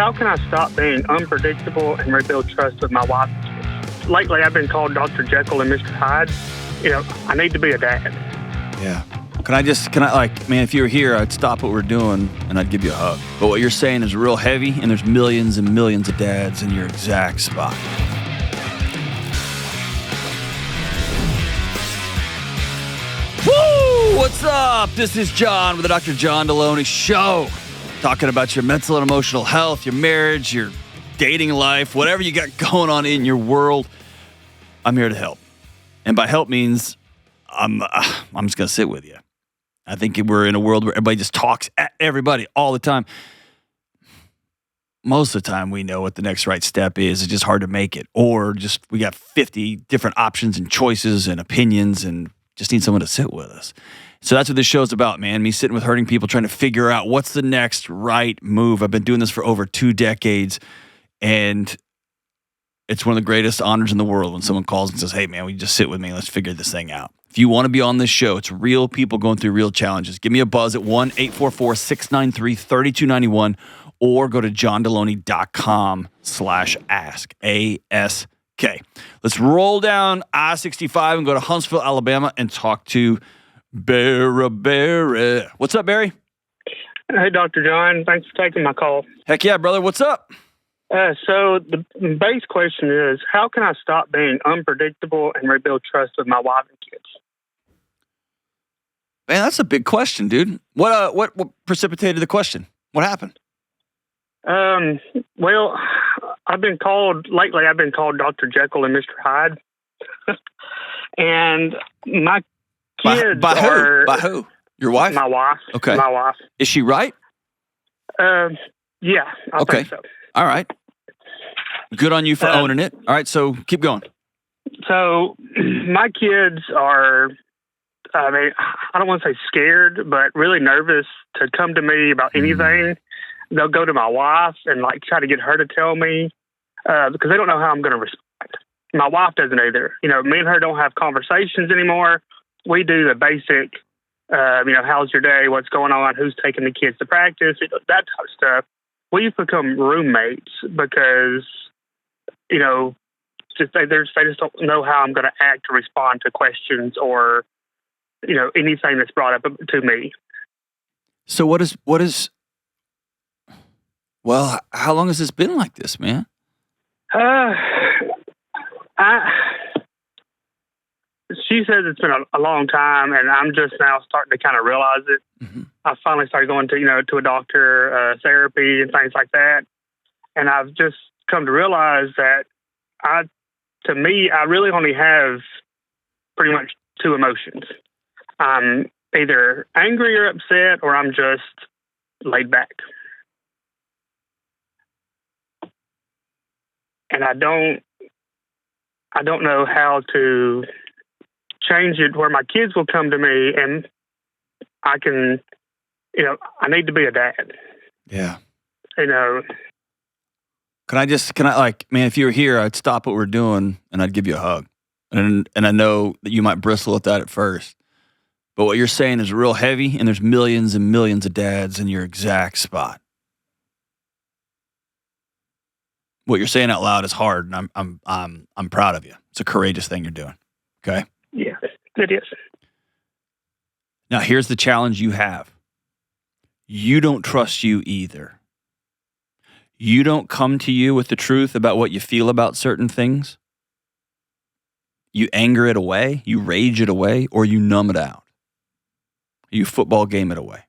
how can I stop being unpredictable and rebuild trust with my wife? Lately, I've been called Dr. Jekyll and Mr. Hyde. I need to be a dad. Yeah. Man, if you were here, I'd stop what we're doing and I'd give you a hug. But what you're saying is real heavy, and there's millions and millions of dads in your exact spot. Woo! What's up? This is John with the Dr. John Delony Show. Talking about your mental and emotional health, your marriage, your dating life, whatever you got going on in your world. I'm here to help. And by help means I'm just going to sit with you. I think we're in a world where everybody just talks at everybody all the time. Most of the time we know what the next right step is. It's just hard to make it. Or just we got 50 different options and choices and opinions and just need someone to sit with us. So that's what this show's about, man. Me sitting with hurting people trying to figure out what's the next right move. I've been doing this for over 2 decades, and it's one of the greatest honors in the world when someone calls and says, hey, man, will you just sit with me? Let's figure this thing out. If you want to be on this show, it's real people going through real challenges. Give me a buzz at 1-844-693-3291 or go to johndelony.com/ask, A-S-K. Let's roll down I-65 and go to Huntsville, Alabama, and talk to Barry. What's up, Barry? Hey, Dr. John. Thanks for taking my call. Heck yeah, brother. What's up? So the base question is, how can I stop being unpredictable and rebuild trust with my wife and kids? Man, that's a big question, dude. What precipitated the question? What happened? Well, I've been called Dr. Jekyll and Mr. Hyde. And my kids by who? By who? Your wife? My wife. Okay. My wife. Is she right? Yeah, I think so. All right. Good on you for owning it. All right, so keep going. So my kids are, I don't want to say scared, but really nervous to come to me about anything. They'll go to my wife and try to get her to tell me because they don't know how I'm going to respond. My wife doesn't either. Me and her don't have conversations anymore. We do the basic, how's your day? What's going on? Who's taking the kids to practice? That type of stuff. We've become roommates because, they just don't know how I'm going to act or respond to questions or, anything that's brought up to me. So how long has this been like this, man? She says it's been a long time, and I'm just now starting to kind of realize it. Mm-hmm. I finally started going to a doctor, therapy and things like that. And I've just come to realize that I really only have pretty much 2 emotions. I'm either angry or upset, or I'm just laid back. And I don't know how to change it where my kids will come to me and I can, I need to be a dad. Yeah. Can I man, if you were here, I'd stop what we're doing and I'd give you a hug. And I know that you might bristle at that at first, but what you're saying is real heavy, and there's millions and millions of dads in your exact spot. What you're saying out loud is hard, and I'm proud of you. It's a courageous thing you're doing. Okay? Yeah, it is. Now, here's the challenge you have. You don't trust you either. You don't come to you with the truth about what you feel about certain things. You anger it away, you rage it away, or you numb it out. You football game it away.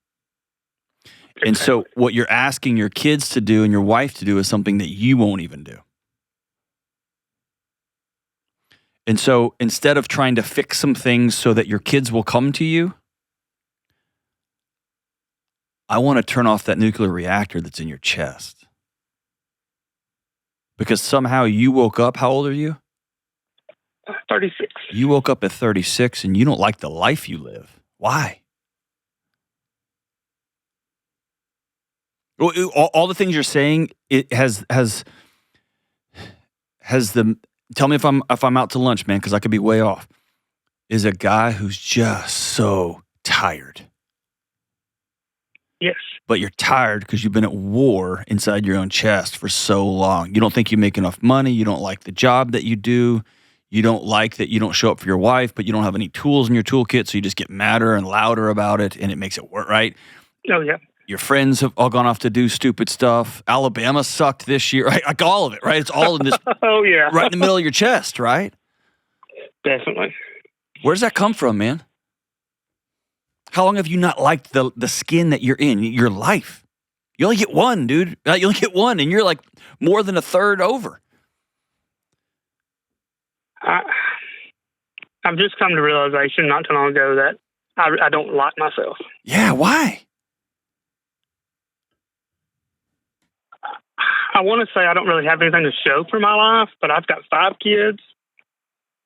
Exactly. And so what you're asking your kids to do and your wife to do is something that you won't even do. And so instead of trying to fix some things so that your kids will come to you, I want to turn off that nuclear reactor that's in your chest. Because somehow you woke up, how old are you? 36. You woke up at 36 and you don't like the life you live. Why? All the things you're saying, it has the. Tell me if I'm out to lunch, man, because I could be way off. Is a guy who's just so tired. Yes. But you're tired because you've been at war inside your own chest for so long. You don't think you make enough money. You don't like the job that you do. You don't like that you don't show up for your wife, but you don't have any tools in your toolkit, so you just get madder and louder about it, and it makes it work, right? Oh, yeah. Your friends have all gone off to do stupid stuff. Alabama sucked this year, right? Like all of it, right? It's all in this, oh, yeah. right in the middle of your chest, right? Definitely. Where does that come from, man? How long have you not liked the skin that you're in, your life? You only get one, dude. You only get one, and you're like more than a third over. I've just come to realization not too long ago that I don't like myself. Yeah, why? I want to say I don't really have anything to show for my life, but I've got 5 kids,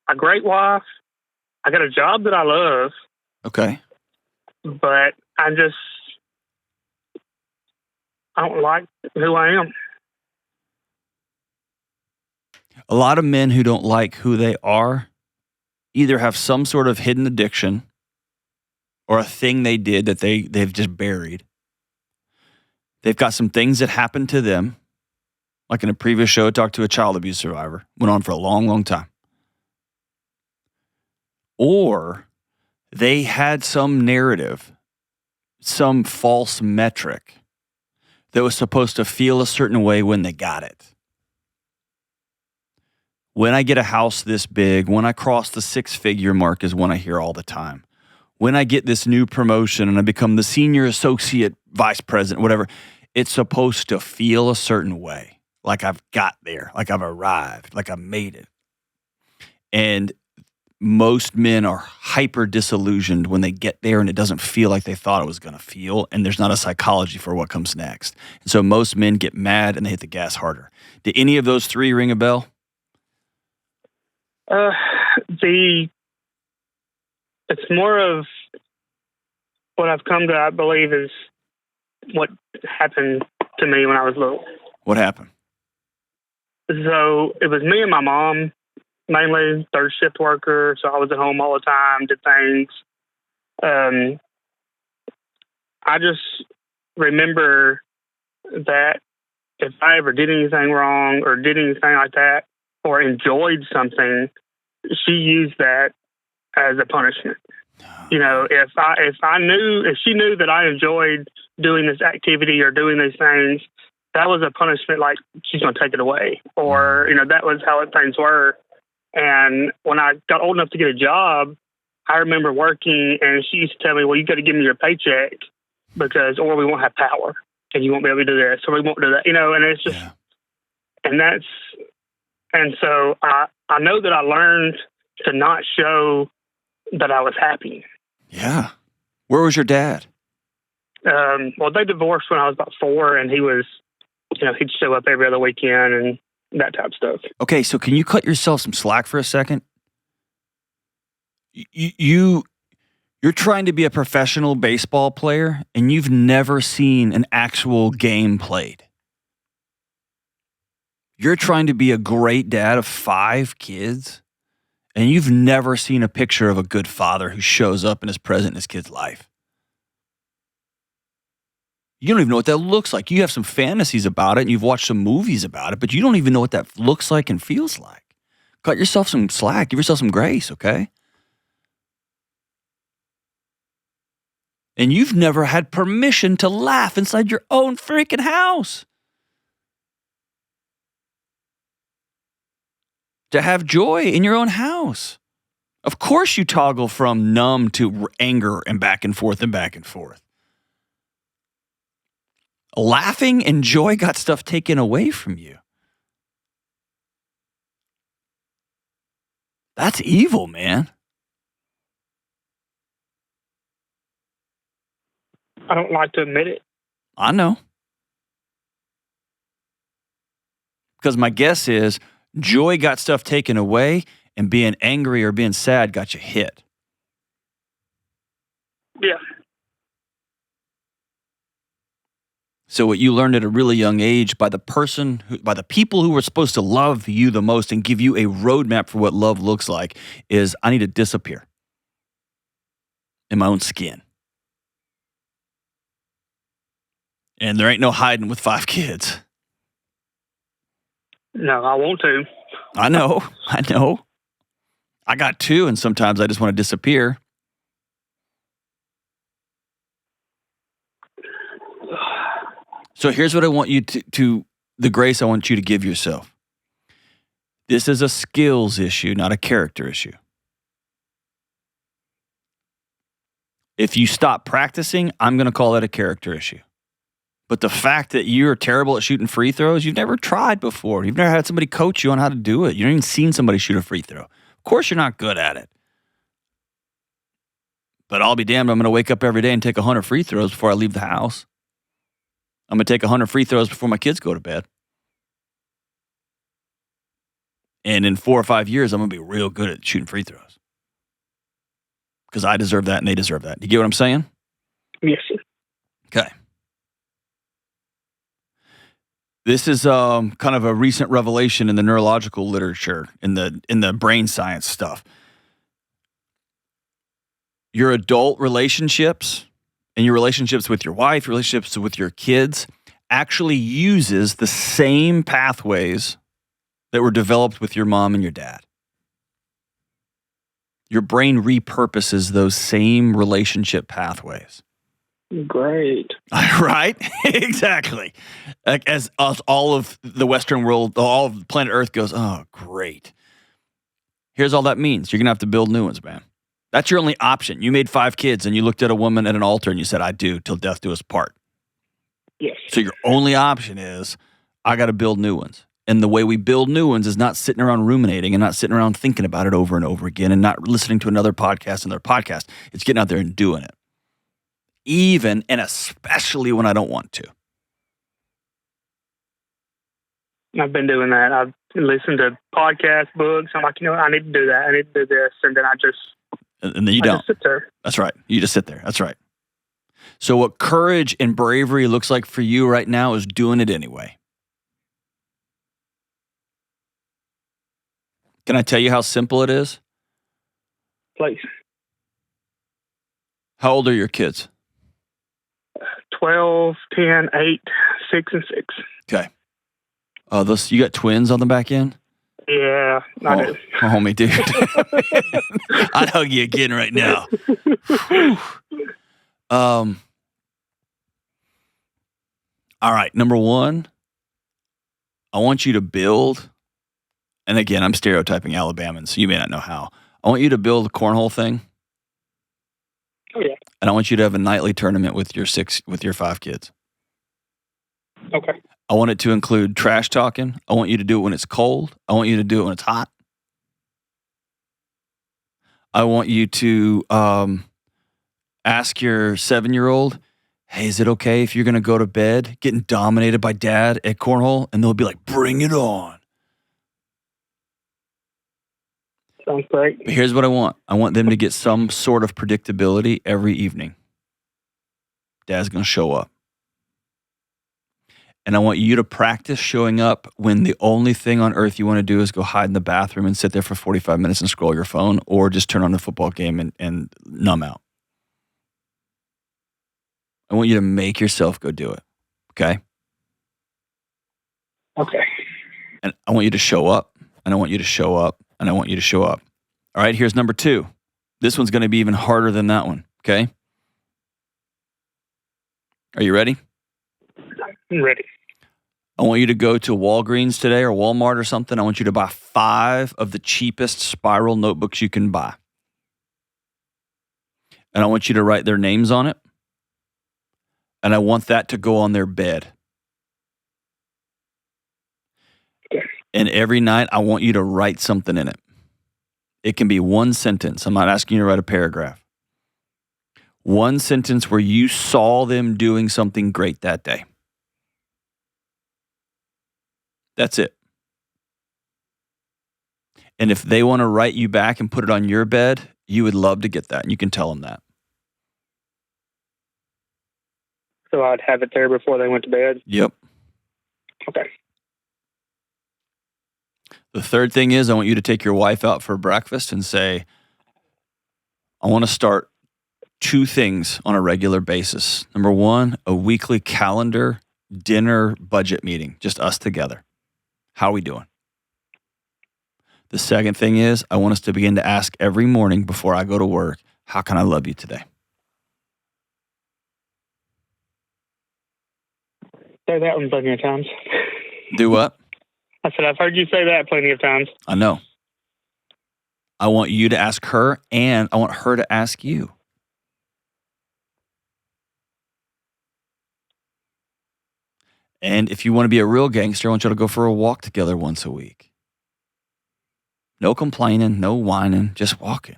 a great wife. I got a job that I love. Okay. But I don't like who I am. A lot of men who don't like who they are either have some sort of hidden addiction or a thing they did that they've just buried. They've got some things that happened to them. Like in a previous show, I talked to a child abuse survivor. Went on for a long, long time. Or they had some narrative, some false metric that was supposed to feel a certain way when they got it. When I get a house this big, when I cross the 6-figure mark is one I hear all the time. When I get this new promotion and I become the senior associate vice president, whatever, it's supposed to feel a certain way. Like I've got there, like I've arrived, like I've made it. And most men are hyper disillusioned when they get there and it doesn't feel like they thought it was going to feel, and there's not a psychology for what comes next. And so most men get mad and they hit the gas harder. Did any of those 3 ring a bell? It's more of what I've come to, I believe, is what happened to me when I was little. What happened? So it was me and my mom, mainly third shift worker. So I was at home all the time, did things. I just remember that if I ever did anything wrong or did anything like that or enjoyed something, she used that as a punishment. You know, if she knew that I enjoyed doing this activity or doing these things, that was a punishment, like she's going to take it away. Or, you know, that was how things were. And when I got old enough to get a job, I remember working and she used to tell me, well, you got to give me your paycheck or we won't have power and you won't be able to do this, or we won't do that, you know, and it's just, and so I know that I learned to not show that I was happy. Yeah. Where was your dad? Well, they divorced when I was about 4, and he was, you know, he'd show up every other weekend and that type of stuff. Okay, so can you cut yourself some slack for a second? You're trying to be a professional baseball player, and you've never seen an actual game played. You're trying to be a great dad of 5 kids, and you've never seen a picture of a good father who shows up and is present in his kid's life. You don't even know what that looks like. You have some fantasies about it, and you've watched some movies about it, but you don't even know what that looks like and feels like. Cut yourself some slack. Give yourself some grace, okay? And you've never had permission to laugh inside your own freaking house. To have joy in your own house. Of course you toggle from numb to anger and back and forth and back and forth. Laughing and joy got stuff taken away from you. That's evil, man. I don't like to admit it. I know. Because my guess is joy got stuff taken away, and being angry or being sad got you hit. Yeah. So what you learned at a really young age by the people who were supposed to love you the most and give you a roadmap for what love looks like is, I need to disappear in my own skin. And there ain't no hiding with 5 kids. No, I want to. I know. I got 2, and sometimes I just want to disappear. So here's what I want you to the grace I want you to give yourself. This is a skills issue, not a character issue. If you stop practicing, I'm going to call that a character issue. But the fact that you're terrible at shooting free throws, you've never tried before. You've never had somebody coach you on how to do it. You've never even seen somebody shoot a free throw. Of course you're not good at it. But I'll be damned, I'm going to wake up every day and take 100 free throws before I leave the house. I'm going to take 100 free throws before my kids go to bed. And in 4 or 5 years, I'm going to be real good at shooting free throws. Because I deserve that and they deserve that. You get what I'm saying? Yes, sir. Okay. This is kind of a recent revelation in the neurological literature, in the brain science stuff. Your adult relationships and your relationships with your wife, your relationships with your kids actually uses the same pathways that were developed with your mom and your dad. Your brain repurposes those same relationship pathways. Great. Right? Exactly. Like as all of the Western world, all of planet Earth goes, oh, great. Here's all that means. You're going to have to build new ones, man. That's your only option. You made 5 kids and you looked at a woman at an altar and you said, I do till death do us part. Yes. So your only option is, I got to build new ones. And the way we build new ones is not sitting around ruminating and not sitting around thinking about it over and over again and not listening to another podcast. It's getting out there and doing it. Even and especially when I don't want to. I've been doing that. I've listened to podcast books. I'm like, I need to do that. I need to do this. And then I just... And then you don't. Just sit there. That's right. You just sit there. That's right. So what courage and bravery looks like for you right now is doing it anyway. Can I tell you how simple it is? Please. How old are your kids? 12, 10, 8, 6, and 6. Okay. You got twins on the back end? Yeah, I do. Homie, dude. I'd hug you again right now. All right, number 1, I want you to build, and again, I'm stereotyping Alabamans, so you may not know how. I want you to build a cornhole thing. Oh, yeah. And I want you to have a nightly tournament with your 5 kids. Okay. I want it to include trash talking. I want you to do it when it's cold. I want you to do it when it's hot. I want you to ask your 7-year-old, hey, is it okay if you're going to go to bed getting dominated by dad at cornhole? And they'll be like, bring it on. Sounds great. But here's what I want. I want them to get some sort of predictability every evening. Dad's going to show up. And I want you to practice showing up when the only thing on earth you want to do is go hide in the bathroom and sit there for 45 minutes and scroll your phone, or just turn on the football game and numb out. I want you to make yourself go do it. Okay? Okay. And I want you to show up, and I want you to show up, and I want you to show up. All right, here's number 2. This one's going to be even harder than that one. Okay? Are you ready? I'm ready. I want you to go to Walgreens today or Walmart or something. I want you to buy 5 of the cheapest spiral notebooks you can buy. And I want you to write their names on it. And I want that to go on their bed. Okay. And every night, I want you to write something in it. It can be 1 sentence. I'm not asking you to write a paragraph. 1 sentence where you saw them doing something great that day. That's it. And if they want to write you back and put it on your bed, you would love to get that. And you can tell them that. So I'd have it there before they went to bed? Yep. Okay. The third thing is I want you to take your wife out for breakfast and say, I want to start 2 things on a regular basis. Number 1, a weekly calendar dinner budget meeting, just us together. How are we doing? The second thing is I want us to begin to ask every morning before I go to work, how can I love you today? Say that one plenty of times. Do what? I said, I've heard you say that plenty of times. I know. I want you to ask her, and I want her to ask you. And if you want to be a real gangster, I want you to go for a walk together once a week. No complaining, no whining, just walking.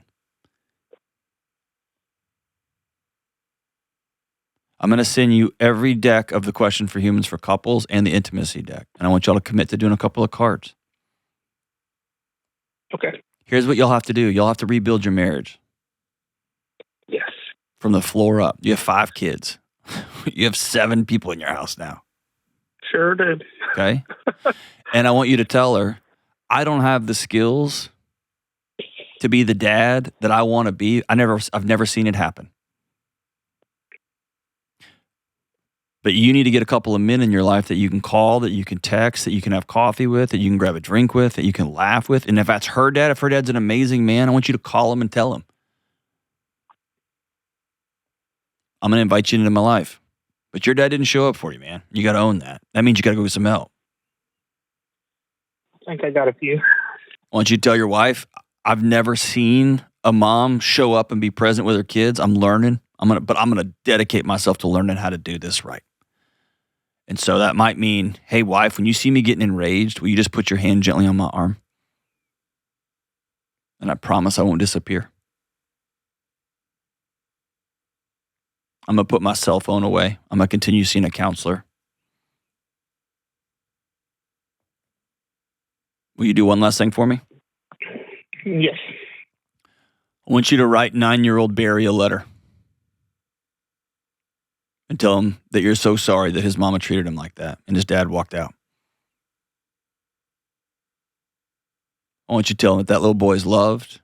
I'm going to send you every deck of the Question for Humans for Couples and the Intimacy deck. And I want y'all to commit to doing a couple of cards. Okay. Here's what you'll have to do. You'll have to rebuild your marriage. Yes. From the floor up. You have 5 kids. You have 7 people in your house now. Sure did. Okay? And I want you to tell her, I don't have the skills to be the dad that I want to be. I've never seen it happen. But you need to get a couple of men in your life that you can call, that you can text, that you can have coffee with, that you can grab a drink with, that you can laugh with. And if that's her dad, if her dad's an amazing man, I want you to call him and tell him, I'm going to invite you into my life. But your dad didn't show up for you, man. You got to own that. That means you got to go get some help. I think I got a few. I want you to tell your wife, I've never seen a mom show up and be present with her kids. I'm learning. But I'm going to dedicate myself to learning how to do this right. And so that might mean, hey, wife, when you see me getting enraged, will you just put your hand gently on my arm? And I promise I won't disappear. I'm going to put my cell phone away. I'm going to continue seeing a counselor. Will you do one last thing for me? Yes. I want you to write 9-year-old Barry a letter. And tell him that you're so sorry that his mama treated him like that and his dad walked out. I want you to tell him that little boy is loved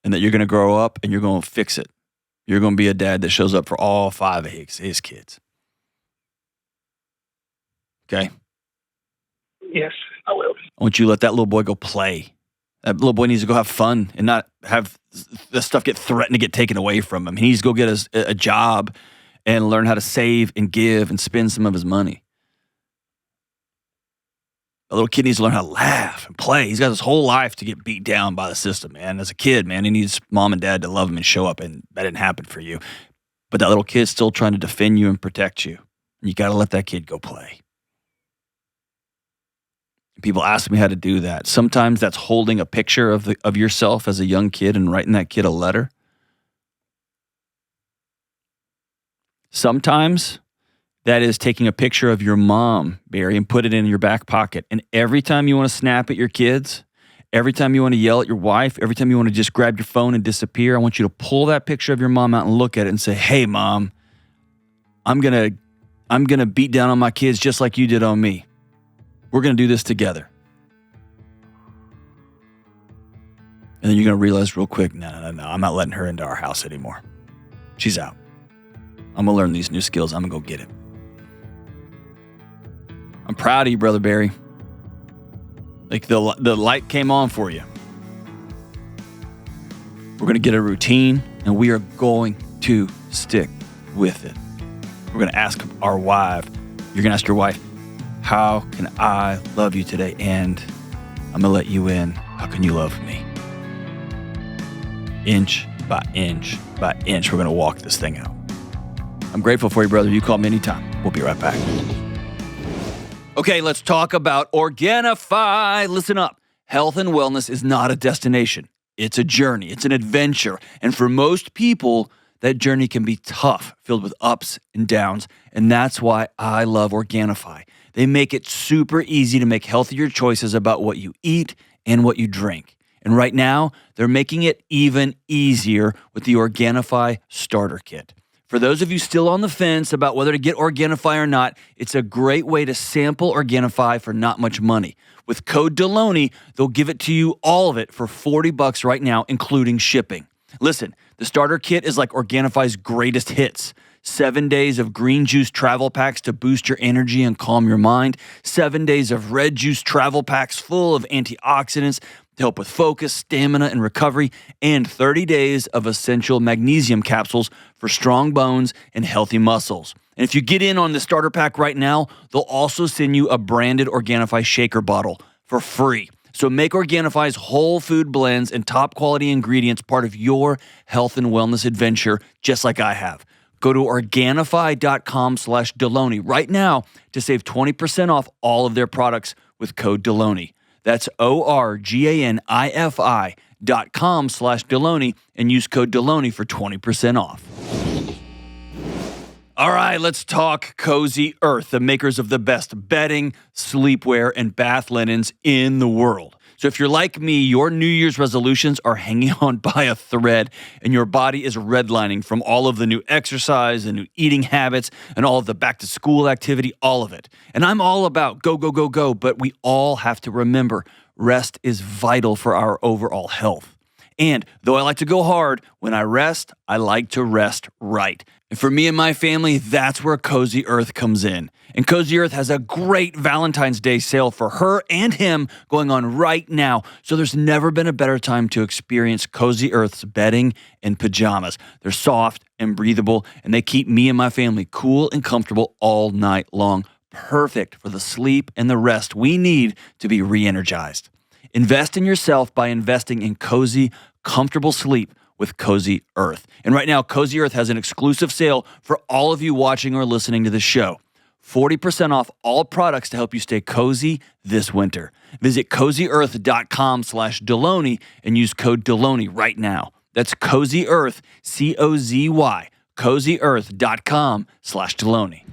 and that you're going to grow up and you're going to fix it. You're going to be a dad that shows up for all 5 of his kids. Okay? Yes, I will. I want you to let that little boy go play. That little boy needs to go have fun and not have the stuff get threatened to get taken away from him. He needs to go get a job and learn how to save and give and spend some of his money. A little kid needs to learn how to laugh and play. He's got his whole life to get beat down by the system, man. As a kid, man, he needs mom and dad to love him and show up, and that didn't happen for you. But that little kid's still trying to defend you and protect you. And you got to let that kid go play. People ask me how to do that. Sometimes that's holding a picture of yourself as a young kid and writing that kid a letter. Sometimes that is taking a picture of your mom, Barry, and put it in your back pocket. And every time you want to snap at your kids, every time you want to yell at your wife, every time you want to just grab your phone and disappear, I want you to pull that picture of your mom out and look at it and say, hey, Mom, I'm gonna beat down on my kids just like you did on me. We're going to do this together. And then you're going to realize real quick, no, I'm not letting her into our house anymore. She's out. I'm going to learn these new skills. I'm going to go get it. I'm proud of you, Brother Barry. Like the light came on for you. We're going to get a routine, and we are going to stick with it. We're going to ask our wife. You're going to ask your wife, how can I love you today? And I'm going to let you in. How can you love me? Inch by inch by inch, we're going to walk this thing out. I'm grateful for you, brother. You call me anytime. We'll be right back. Okay, let's talk about Organifi. Listen up. Health and wellness is not a destination. It's a journey. It's an adventure. And for most people, that journey can be tough, filled with ups and downs. And that's why I love Organifi. They make it super easy to make healthier choices about what you eat and what you drink. And right now, they're making it even easier with the Organifi Starter Kit. For those of you still on the fence about whether to get Organifi or not, it's a great way to sample Organifi for not much money. With code Delony, they'll give it to you, all of it, for $40 right now, including shipping. Listen, the starter kit is like Organifi's greatest hits. 7 days of green juice travel packs to boost your energy and calm your mind. 7 days of red juice travel packs full of antioxidants to help with focus, stamina, and recovery. And 30 days of essential magnesium capsules for strong bones and healthy muscles. And if you get in on the starter pack right now, they'll also send you a branded Organifi shaker bottle for free. So make Organifi's whole food blends and top quality ingredients part of your health and wellness adventure, just like I have. Go to Organifi.com/Delony right now to save 20% off all of their products with code Delony. That's Organifi.com/Delony and use code Delony for 20% off. All right, let's talk Cozy Earth, the makers of the best bedding, sleepwear, and bath linens in the world. So if you're like me, your New Year's resolutions are hanging on by a thread, and your body is redlining from all of the new exercise and new eating habits and all of the back-to-school activity, all of it. And I'm all about go, go, go, go, but we all have to remember rest is vital for our overall health. And though I like to go hard, when I rest, I like to rest right. And for me and my family, that's where Cozy Earth comes in. And Cozy Earth has a great Valentine's Day sale for her and him going on right now. So there's never been a better time to experience Cozy Earth's bedding and pajamas. They're soft and breathable, and they keep me and my family cool and comfortable all night long. Perfect for the sleep and the rest we need to be re-energized. Invest in yourself by investing in cozy, comfortable sleep with Cozy Earth. And right now, Cozy Earth has an exclusive sale for all of you watching or listening to the show. 40% off all products to help you stay cozy this winter. Visit CozyEarth.com/Delony and use code Delony right now. That's Cozy Earth, COZY, CozyEarth.com/Delony.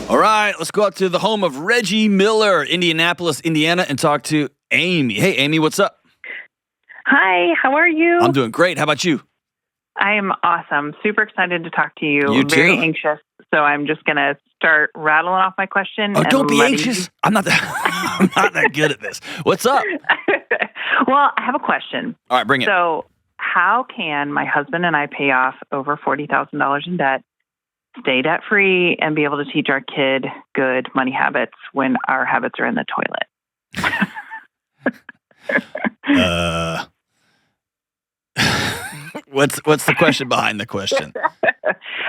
All right, let's go out to the home of Reggie Miller, Indianapolis, Indiana, and talk to Amy. Hey, Amy, what's up? Hi, how are you? I'm doing great. How about you? I am awesome. Super excited to talk to you. You too. Very anxious. So I'm just going to start rattling off my question. Oh, don't be anxious. I'm not that good at this. What's up? Well, I have a question. All right, bring it. So how can my husband and I pay off over $40,000 in debt, stay debt-free, and be able to teach our kid good money habits when our habits are in the toilet? What's the question behind the question?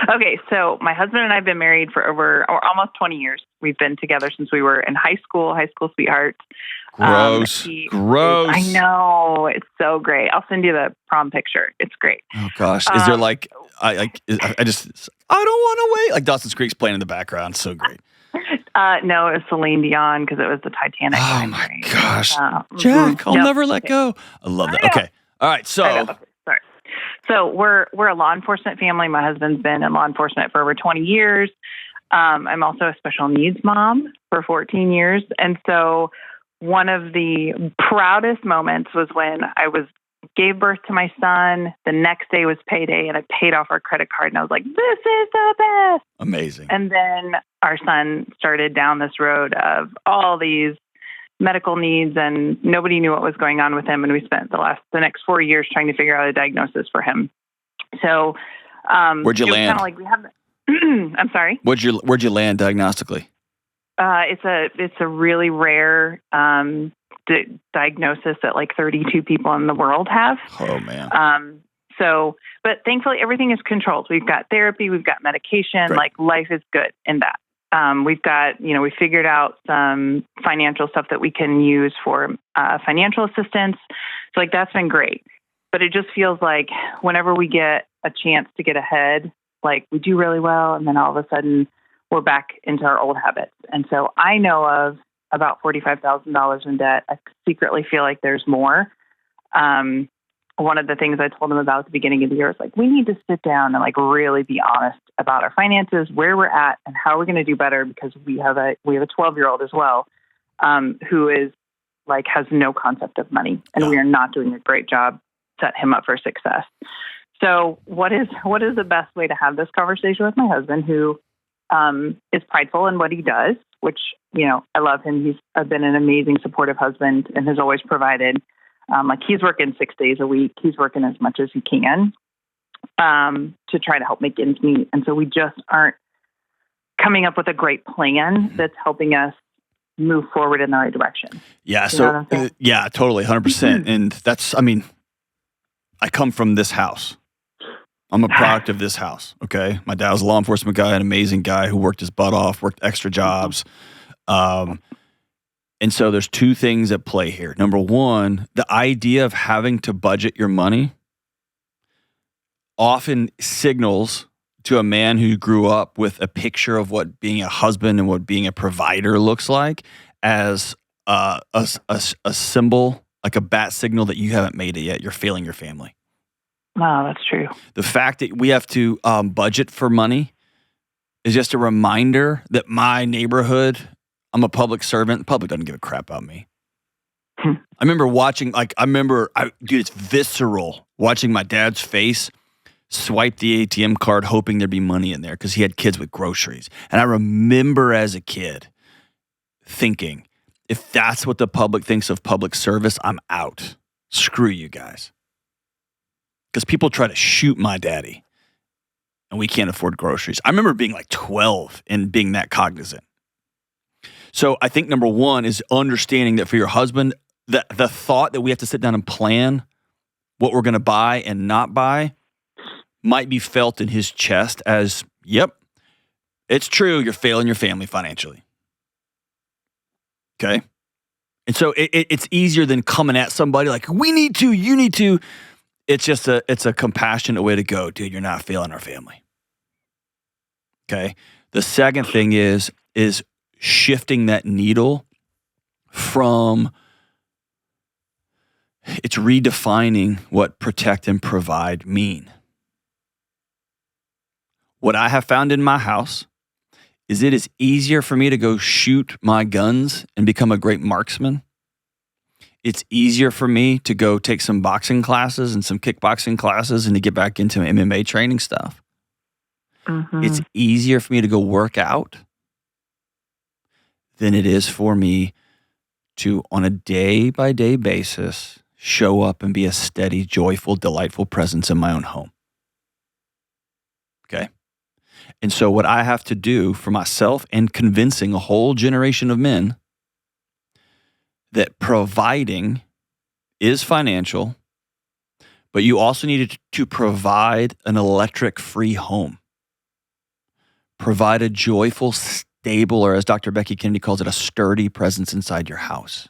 Okay, so my husband and I have been married for almost 20 years. We've been together since we were in high school sweethearts. Gross. Gross. I know. It's so great. I'll send you the prom picture. It's great. Oh, gosh. Is there I don't want to wait. Like Dawson's Creek's playing in the background. So great. No, it was Celine Dion because it was the Titanic. Oh, my gosh. Jack, I'll never let go. I love that. Okay. All right. So. Okay, sorry. So we're a law enforcement family. My husband's been in law enforcement for over 20 years. I'm also a special needs mom for 14 years. And so one of the proudest moments was when I gave birth to my son. The next day was payday, and I paid off our credit card. And I was like, this is the best. Amazing. And then our son started down this road of all these medical needs, and nobody knew what was going on with him. And we spent the next 4 years trying to figure out a diagnosis for him. So, where'd you land? Like we have. I'm sorry. Where'd you land diagnostically? It's a really rare diagnosis that like 32 people in the world have. Oh man. But thankfully everything is controlled. We've got therapy, we've got medication. Great. Like life is good in that. We've got, we figured out some financial stuff that we can use for financial assistance. So like that's been great. But it just feels like whenever we get a chance to get ahead, like we do really well, and then all of a sudden we're back into our old habits. And so I know of about $45,000 in debt. I secretly feel like there's more. One of the things I told him about at the beginning of the year is like, we need to sit down and like really be honest about our finances, where we're at, and how we're going to do better, because we have a 12-year-old as well, who is like has no concept of money, and we are not doing a great job set him up for success. So what is the best way to have this conversation with my husband, who is prideful in what he does, which, I love him. He's been an amazing supportive husband and has always provided. Like he's working 6 days a week. He's working as much as he can to try to help make ends meet. And so we just aren't coming up with a great plan that's helping us move forward in the right direction. Yeah. You know what I'm saying? Yeah, totally. 100%. And that's, I mean, I come from this house. I'm a product of this house. Okay. My dad was a law enforcement guy, an amazing guy who worked his butt off, worked extra jobs. And so there's two things at play here. Number one, the idea of having to budget your money often signals to a man who grew up with a picture of what being a husband and what being a provider looks like as a symbol, like a bat signal that you haven't made it yet. You're failing your family. No, that's true. The fact that we have to budget for money is just a reminder that my neighborhood, I'm a public servant. The public doesn't give a crap about me. I remember watching, dude, it's visceral watching my dad's face swipe the ATM card hoping there'd be money in there because he had kids with groceries. And I remember as a kid thinking, if that's what the public thinks of public service, I'm out. Screw you guys. Because people try to shoot my daddy and we can't afford groceries. I remember being like 12 and being that cognizant. So I think number one is understanding that for your husband, the thought that we have to sit down and plan what we're going to buy and not buy might be felt in his chest as, yep, it's true, you're failing your family financially. Okay? And so it's easier than coming at somebody like, we need to, you need to. It's just it's a compassionate way to go, dude, you're not failing our family. Okay? The second thing is shifting that needle from, it's redefining what protect and provide mean. What I have found in my house is it is easier for me to go shoot my guns and become a great marksman. It's easier for me to go take some boxing classes and some kickboxing classes and to get back into MMA training stuff. Mm-hmm. It's easier for me to go work out than it is for me to, on a day-by-day basis, show up and be a steady, joyful, delightful presence in my own home. Okay? And so what I have to do for myself and convincing a whole generation of men that providing is financial, but you also need to provide an electric-free home. Provide a joyful, stable, or as Dr. Becky Kennedy calls it, a sturdy presence inside your house.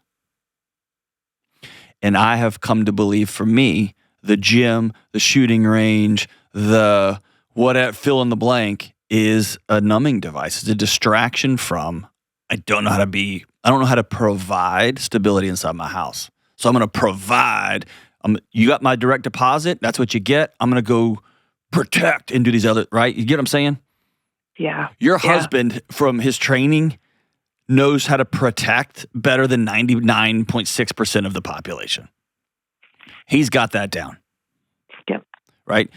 And I have come to believe, for me, the gym, the shooting range, the whatever, fill in the blank, is a numbing device. It's a distraction from, I don't know how to provide stability inside my house. So I'm going to provide. You got my direct deposit. That's what you get. I'm going to go protect and do these other, right? You get what I'm saying? Yeah. Your husband, from his training, knows how to protect better than 99.6% of the population. He's got that down. Yep. Right?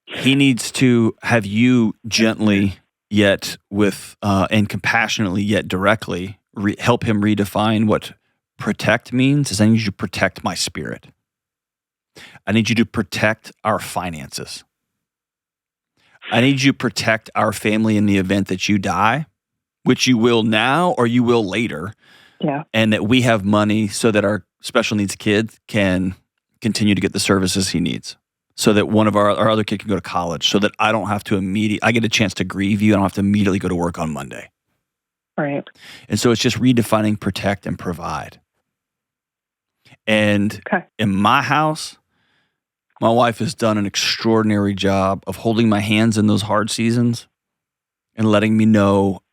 He needs to have you gently yet with and compassionately yet directly help him redefine what protect means. Is I need you to protect my spirit. I need you to protect our finances. I need you to protect our family in the event that you die, which you will now or you will later. Yeah. And that we have money so that our special needs kid can continue to get the services he needs. So that one of our other kid can go to college. So that I don't have to I get a chance to grieve you. I don't have to immediately go to work on Monday. Right. And so it's just redefining protect and provide. And in my house, my wife has done an extraordinary job of holding my hands in those hard seasons and letting me know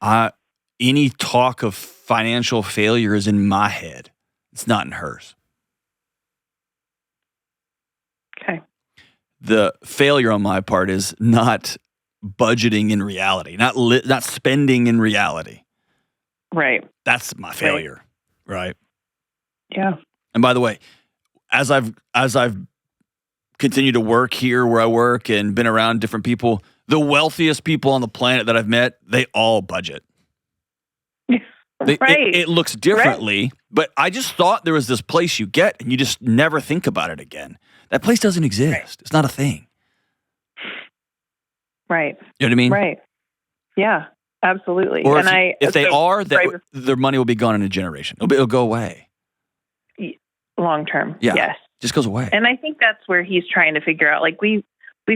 any talk of financial failure is in my head. It's not in hers. Okay. The failure on my part is not budgeting in reality, not spending in reality. Right. That's my failure, right? Yeah. And by the way, as I've continued to work here where I work and been around different people, the wealthiest people on the planet that I've met, they all budget. Right. It looks differently, but I just thought there was this place you get and you just never think about it again. That place doesn't exist. Right. It's not a thing. Right. You know what I mean? Right. Yeah, absolutely. Or And if they are, their money will be gone in a generation. It'll go away. Long term, Yeah. yes. Just goes away. And I think that's where he's trying to figure out, like, we've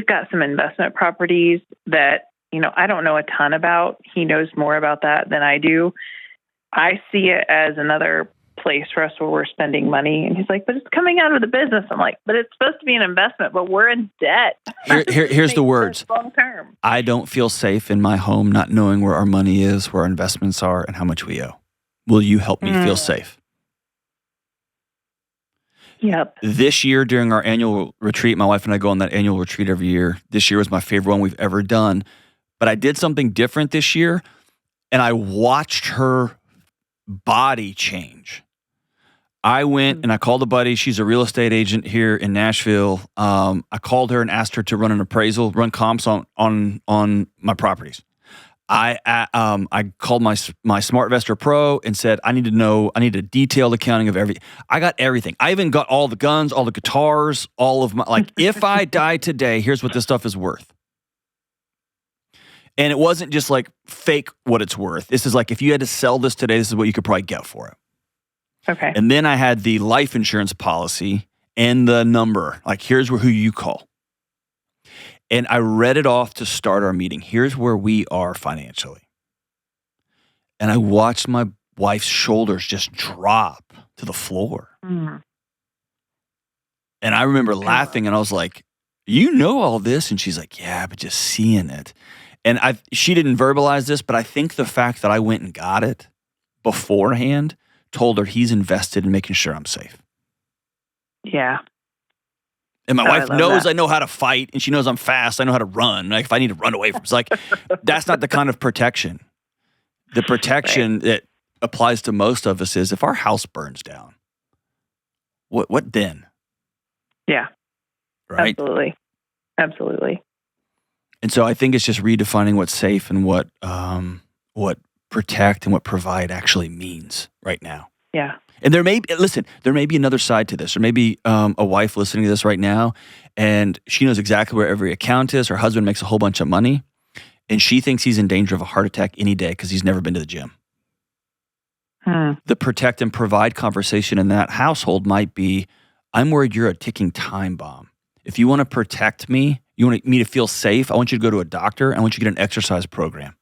got some investment properties that, I don't know a ton about. He knows more about that than I do. I see it as another place for us where we're spending money. And he's like, but it's coming out of the business. I'm like, but it's supposed to be an investment, but we're in debt. Here's the words. Long term. I don't feel safe in my home not knowing where our money is, where our investments are, and how much we owe. Will you help me feel safe? Yep. This year during our annual retreat, my wife and I go on that annual retreat every year. This year was my favorite one we've ever done. But I did something different this year, and I watched her body change. I went and I called a buddy. She's a real estate agent here in Nashville. I called her and asked her to run an appraisal, run comps on my properties. I called my SmartVestor Pro and said, I need a detailed accounting of everything. I got everything. I even got all the guns, all the guitars, all of my, like, if I die today, here's what this stuff is worth. And it wasn't just like fake what it's worth. This is like, if you had to sell this today, this is what you could probably get for it. Okay. And then I had the life insurance policy and the number. Like, here's who you call. And I read it off to start our meeting. Here's where we are financially. And I watched my wife's shoulders just drop to the floor. Mm. And I remember laughing, and I was like, you know all this? And she's like, yeah, but just seeing it. And she didn't verbalize this, but I think the fact that I went and got it beforehand told her he's invested in making sure I'm safe. Yeah. And my wife knows that. I know how to fight, and she knows I'm fast. I know how to run. Like, if I need to run away from, it's like, that's not the kind of protection. The protection that applies to most of us is if our house burns down, what then? Yeah. Right? Absolutely. And so I think it's just redefining what safe and what protect and what provide actually means right now. Yeah. And there may be another side to this. There may be a wife listening to this right now, and she knows exactly where every account is. Her husband makes a whole bunch of money, and she thinks he's in danger of a heart attack any day because he's never been to the gym. The protect and provide conversation in that household might be, I'm worried you're a ticking time bomb. If you want to protect me, you want me to feel safe, I want you to go to a doctor. I want you to get an exercise program.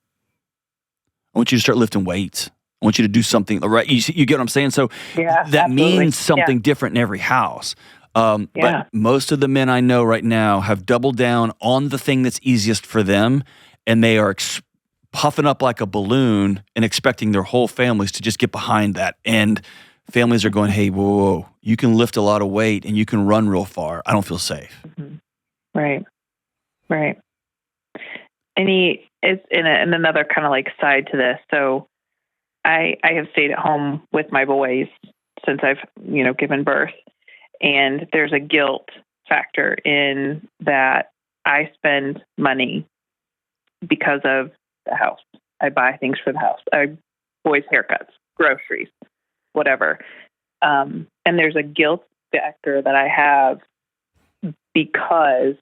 I want you to start lifting weights. I want you to do something, right? You get what I'm saying? So that means something different in every house. But most of the men I know right now have doubled down on the thing that's easiest for them, and they are puffing up like a balloon and expecting their whole families to just get behind that. And families are going, hey, whoa, you can lift a lot of weight and you can run real far. I don't feel safe. Mm-hmm. Right. And it's in another kind of like side to this. So I have stayed at home with my boys since I've, given birth. And there's a guilt factor in that I spend money because of the house. I buy things for the house. Boys' haircuts, groceries, whatever. And there's a guilt factor that I have because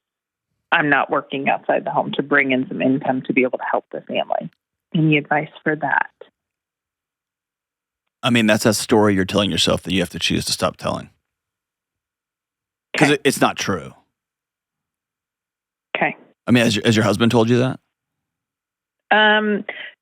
I'm not working outside the home to bring in some income to be able to help the family. Any advice for that? I mean, that's a story you're telling yourself that you have to choose to stop telling. Because it's not true. Okay. I mean, has your husband told you that?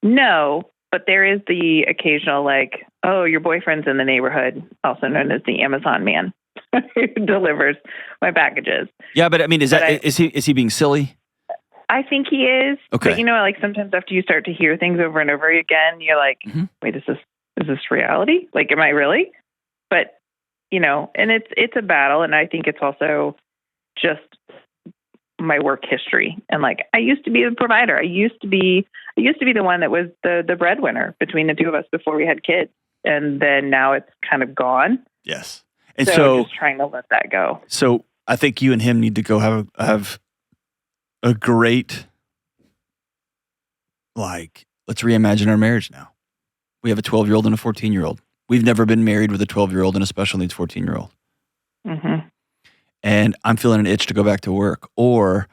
No, but there is the occasional like, oh, your boyfriend's in the neighborhood, also known as the Amazon man, who delivers my packages. Yeah, but I mean, is he being silly? I think he is. Okay. But like sometimes after you start to hear things over and over again, you're like, wait, is this reality? Like, am I really? But and it's a battle, and I think it's also just my work history. And like, I used to be the provider. I used to be the one that was the breadwinner between the two of us before we had kids. And then now it's kind of gone. Yes. And so just trying to let that go. So I think you and him need to go have a great, like, let's reimagine our marriage now. We have a 12-year-old and a 14-year-old. We've never been married with a 12-year-old and a special needs 14-year-old. Mm-hmm. And I'm feeling an itch to go back to work. Or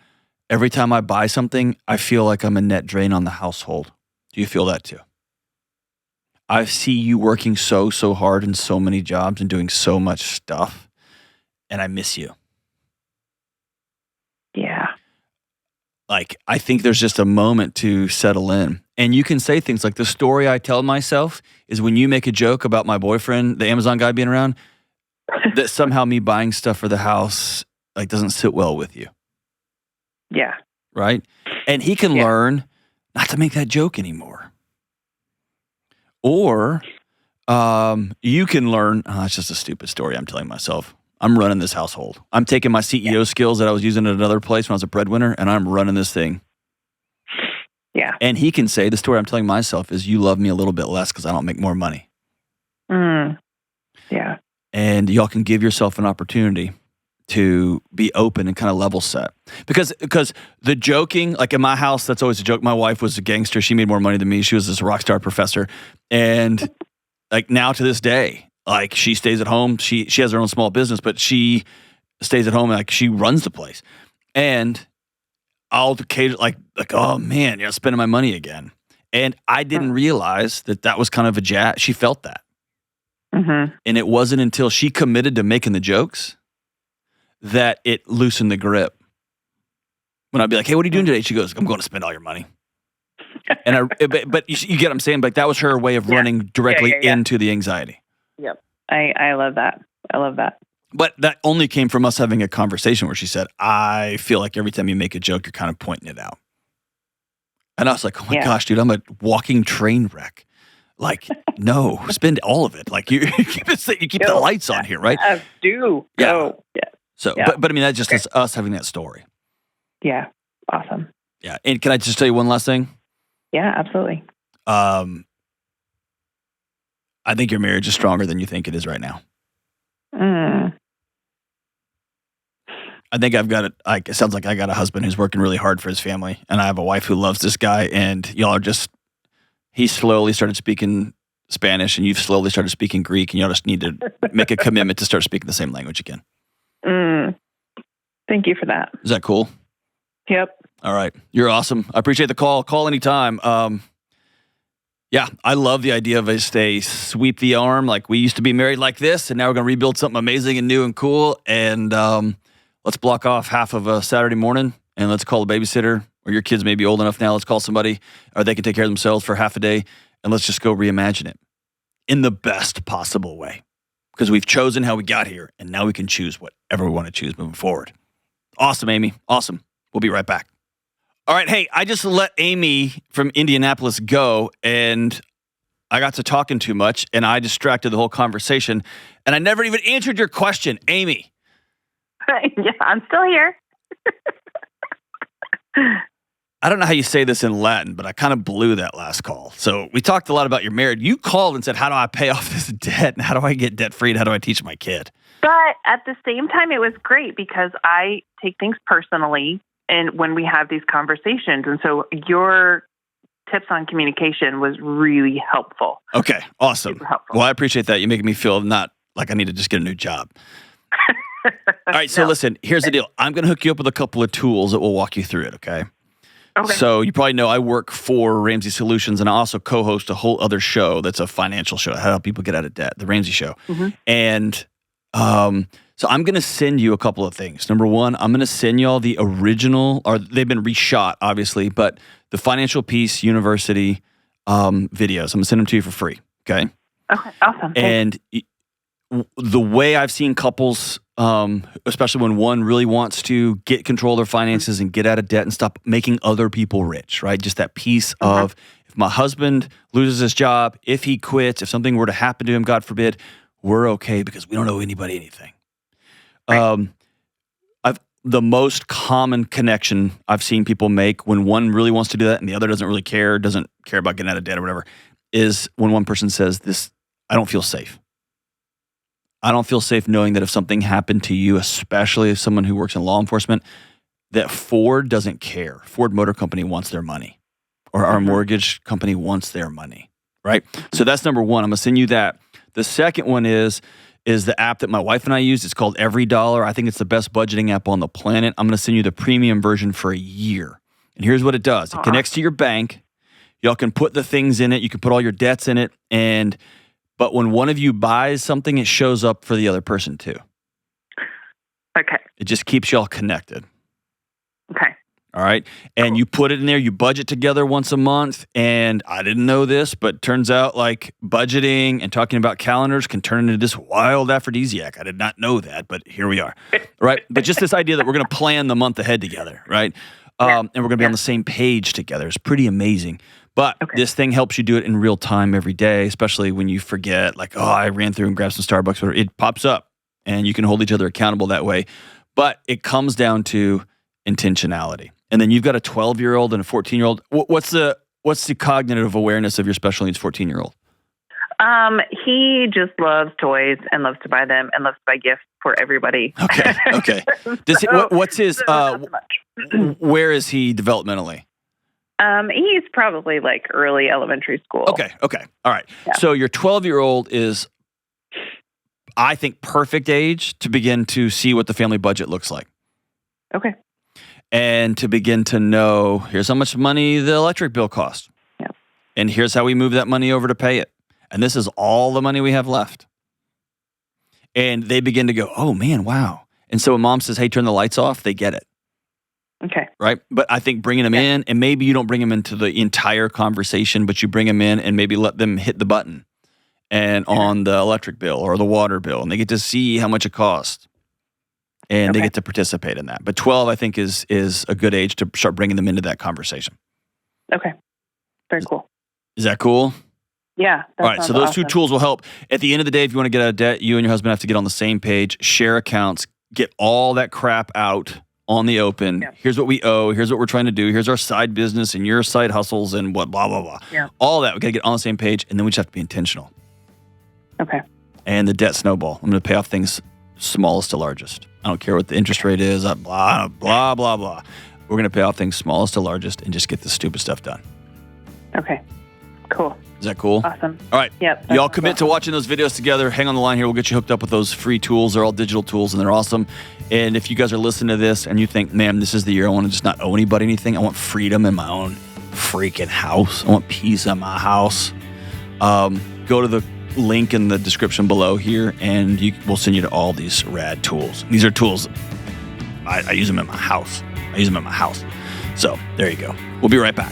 every time I buy something, I feel like I'm a net drain on the household. Do you feel that too? I see you working so hard in so many jobs and doing so much stuff, and I miss you. Yeah. Like, I think there's just a moment to settle in. And you can say things like, the story I tell myself is when you make a joke about my boyfriend, the Amazon guy being around, that somehow me buying stuff for the house like doesn't sit well with you. Yeah. Right? And he can learn not to make that joke anymore. Or you can learn, it's just a stupid story I'm telling myself. I'm running this household. I'm taking my CEO skills that I was using at another place when I was a breadwinner, and I'm running this thing. Yeah. And he can say, the story I'm telling myself is, you love me a little bit less because I don't make more money. Yeah. And y'all can give yourself an opportunity to be open and kind of level set. Because the joking, like in my house, that's always a joke. My wife was a gangster. She made more money than me. She was this rock star professor. And like now to this day, like she stays at home. She has her own small business, but she stays at home and like she runs the place. And I'll occasionally like, oh man, you're spending my money again. And I didn't realize that was kind of a jab. She felt that. Mm-hmm. And it wasn't until she committed to making the jokes that it loosened the grip. When I'd be like, hey, what are you doing today? She goes, I'm going to spend all your money. And but you get what I'm saying? Like that was her way of running directly into the anxiety. Yep. I love that. I love that. But that only came from us having a conversation where she said, I feel like every time you make a joke, you're kind of pointing it out. And I was like, oh my gosh, dude, I'm a walking train wreck. Like, no, spend all of it. Like you keep the lights on here, right? Do. Yeah. Oh, yeah. So, but I mean, that just is us having that story. Yeah. Awesome. Yeah. And can I just tell you one last thing? Yeah, absolutely. I think your marriage is stronger than you think it is right now. I think I've got it. Like, it sounds like I got a husband who's working really hard for his family, and I have a wife who loves this guy, and y'all are just, he slowly started speaking Spanish, and you've slowly started speaking Greek, and y'all just need to make a commitment to start speaking the same language again. Thank you for that. Is that cool? Yep. All right. You're awesome. I appreciate the call. Call anytime. Yeah, I love the idea of just a sweep the arm. Like we used to be married like this, and now we're going to rebuild something amazing and new and cool. And let's block off half of a Saturday morning, and let's call a babysitter, or your kids may be old enough now. Let's call somebody, or they can take care of themselves for half a day, and let's just go reimagine it in the best possible way. Because we've chosen how we got here, and now we can choose whatever we want to choose moving forward. Awesome, Amy. Awesome. We'll be right back. All right. Hey, I just let Amy from Indianapolis go, and I got to talking too much, and I distracted the whole conversation, and I never even answered your question, Amy. Yeah, I'm still here. I don't know how you say this in Latin, but I kind of blew that last call. So we talked a lot about your marriage. You called and said, how do I pay off this debt? And how do I get debt-free? And how do I teach my kid? But at the same time, it was great because I take things personally and when we have these conversations. And so your tips on communication was really helpful. Okay, awesome. Super helpful. Well, I appreciate that. You make me feel not like I need to just get a new job. All right, so listen, here's the deal. I'm going to hook you up with a couple of tools that will walk you through it, okay? Okay. So you probably know I work for Ramsey Solutions, and I also co-host a whole other show that's a financial show, how to help people get out of debt, the Ramsey Show. Mm-hmm. And so I'm going to send you a couple of things. Number one, I'm going to send you all the original, or they've been reshot, obviously, but the Financial Peace University videos. I'm going to send them to you for free, okay? Okay, awesome. And the way I've seen couples, especially when one really wants to get control of their finances and get out of debt and stop making other people rich, right? Just that piece of, if my husband loses his job, if he quits, if something were to happen to him, God forbid, we're okay because we don't owe anybody anything. Right. The most common connection I've seen people make when one really wants to do that and the other doesn't really care, doesn't care about getting out of debt or whatever, is when one person says this, I don't feel safe. I don't feel safe knowing that if something happened to you, especially if someone who works in law enforcement, that Ford doesn't care. Ford Motor Company wants their money, or our mortgage company wants their money, right? So that's number one. I'm going to send you that. The second one is the app that my wife and I use. It's called Every Dollar. I think it's the best budgeting app on the planet. I'm going to send you the premium version for a year. And here's what it does. It connects to your bank. Y'all can put the things in it. You can put all your debts in it. But when one of you buys something, it shows up for the other person too. Okay. It just keeps y'all connected. Okay. All right. And you put it in there, you budget together once a month. And I didn't know this, but turns out like budgeting and talking about calendars can turn into this wild aphrodisiac. I did not know that, but here we are. Right. But just this idea that we're going to plan the month ahead together. Right. And we're going to be on the same page together. It's pretty amazing. But this thing helps you do it in real time every day, especially when you forget, like, I ran through and grabbed some Starbucks. Whatever. It pops up and you can hold each other accountable that way. But it comes down to intentionality. And then you've got a 12-year-old and a 14-year-old. What's the cognitive awareness of your special needs 14-year-old? He just loves toys and loves to buy them and loves to buy gifts for everybody. Okay. What's his, where is he developmentally? He's probably like early elementary school. Okay. All right. Yeah. So your 12-year-old is, I think, perfect age to begin to see what the family budget looks like. Okay. And to begin to know, here's how much money the electric bill costs. Yeah. And here's how we move that money over to pay it. And this is all the money we have left. And they begin to go, oh man, wow. And so when mom says, hey, turn the lights off, they get it. Okay. Right? But I think bringing them in, and maybe you don't bring them into the entire conversation, but you bring them in and maybe let them hit the button and on the electric bill or the water bill, and they get to see how much it costs. And they get to participate in that. But 12, I think, is a good age to start bringing them into that conversation. Okay. Very cool. Is that cool? Yeah. All right. So those two tools will help. At the end of the day, if you want to get out of debt, you and your husband have to get on the same page, share accounts, get all that crap out on the open. Yeah. Here's what we owe. Here's what we're trying to do. Here's our side business and your side hustles and what, blah, blah, blah. Yeah. All that. We got to get on the same page, and then we just have to be intentional. Okay. And the debt snowball. I'm going to pay off things smallest to largest. I don't care what the interest rate is, blah, blah, blah, blah. We're going to pay off things smallest to largest and just get the stupid stuff done. Okay. Cool. Is that cool? Awesome. All right. Yep. Y'all commit to watching those videos together. Hang on the line here. We'll get you hooked up with those free tools. They're all digital tools, and they're awesome. And if you guys are listening to this and you think, man, this is the year I want to just not owe anybody anything. I want freedom in my own freaking house. I want peace in my house. Go to the link in the description below here, and we'll send you to all these rad tools. These are tools. I use them in my house. So there you go. We'll be right back.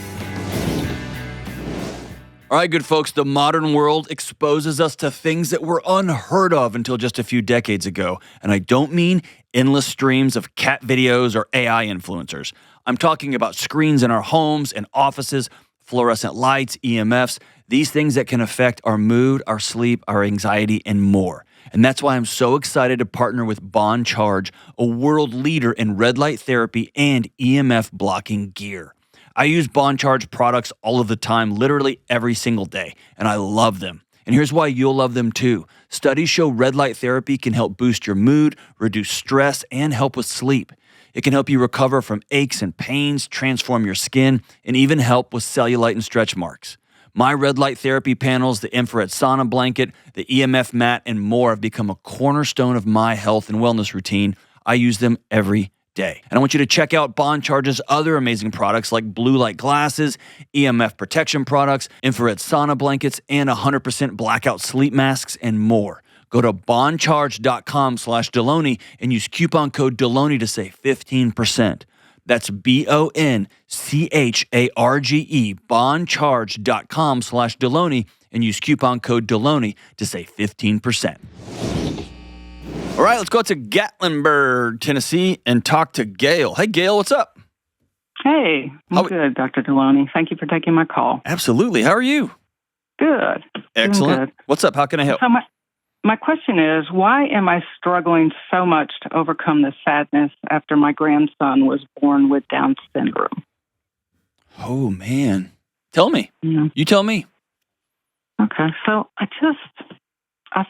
All right, good folks, the modern world exposes us to things that were unheard of until just a few decades ago. And I don't mean endless streams of cat videos or AI influencers. I'm talking about screens in our homes and offices, fluorescent lights, EMFs, these things that can affect our mood, our sleep, our anxiety, and more. And that's why I'm so excited to partner with Bond Charge, a world leader in red light therapy and EMF blocking gear. I use Bond Charge products all of the time, literally every single day, and I love them. And here's why you'll love them too. Studies show red light therapy can help boost your mood, reduce stress, and help with sleep. It can help you recover from aches and pains, transform your skin, and even help with cellulite and stretch marks. My red light therapy panels, the infrared sauna blanket, the EMF mat, and more have become a cornerstone of my health and wellness routine. I use them every day. And I want you to check out Bond Charge's other amazing products like blue light glasses, EMF protection products, infrared sauna blankets, and 100% blackout sleep masks, and more. Go to bondcharge.com/Delony and use coupon code Delony to save 15%. That's BONCHARGE, bondcharge.com/Delony, and use coupon code Delony to save 15%. All right, let's go to Gatlinburg, Tennessee, and talk to Gail. Hey, Gail, what's up? Hey, I'm good, Dr. Delony. Thank you for taking my call. Absolutely. How are you? Good. Excellent. Good. What's up? How can I help? So my question is, why am I struggling so much to overcome the sadness after my grandson was born with Down syndrome? Oh, man. Tell me. Yeah. You tell me. Okay. So I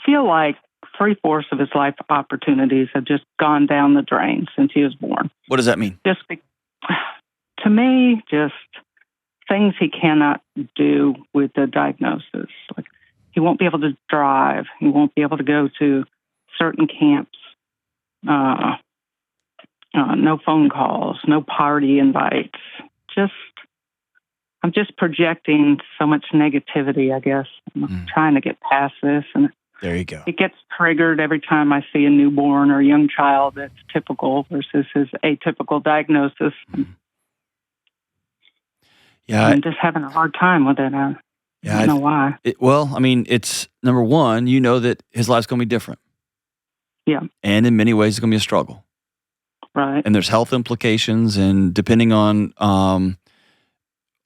feel like 3/4 of his life opportunities have just gone down the drain since he was born. What does that mean? To me, just things he cannot do with the diagnosis. Like he won't be able to drive. He won't be able to go to certain camps. No phone calls, no party invites. I'm just projecting so much negativity, I guess. I'm trying to get past this. And there you go. It gets triggered every time I see a newborn or a young child that's typical versus his atypical diagnosis. Yeah. I'm just having a hard time with it. I don't know why. It's number one, you know that his life's going to be different. Yeah. And in many ways, it's going to be a struggle. Right. And there's health implications, and depending on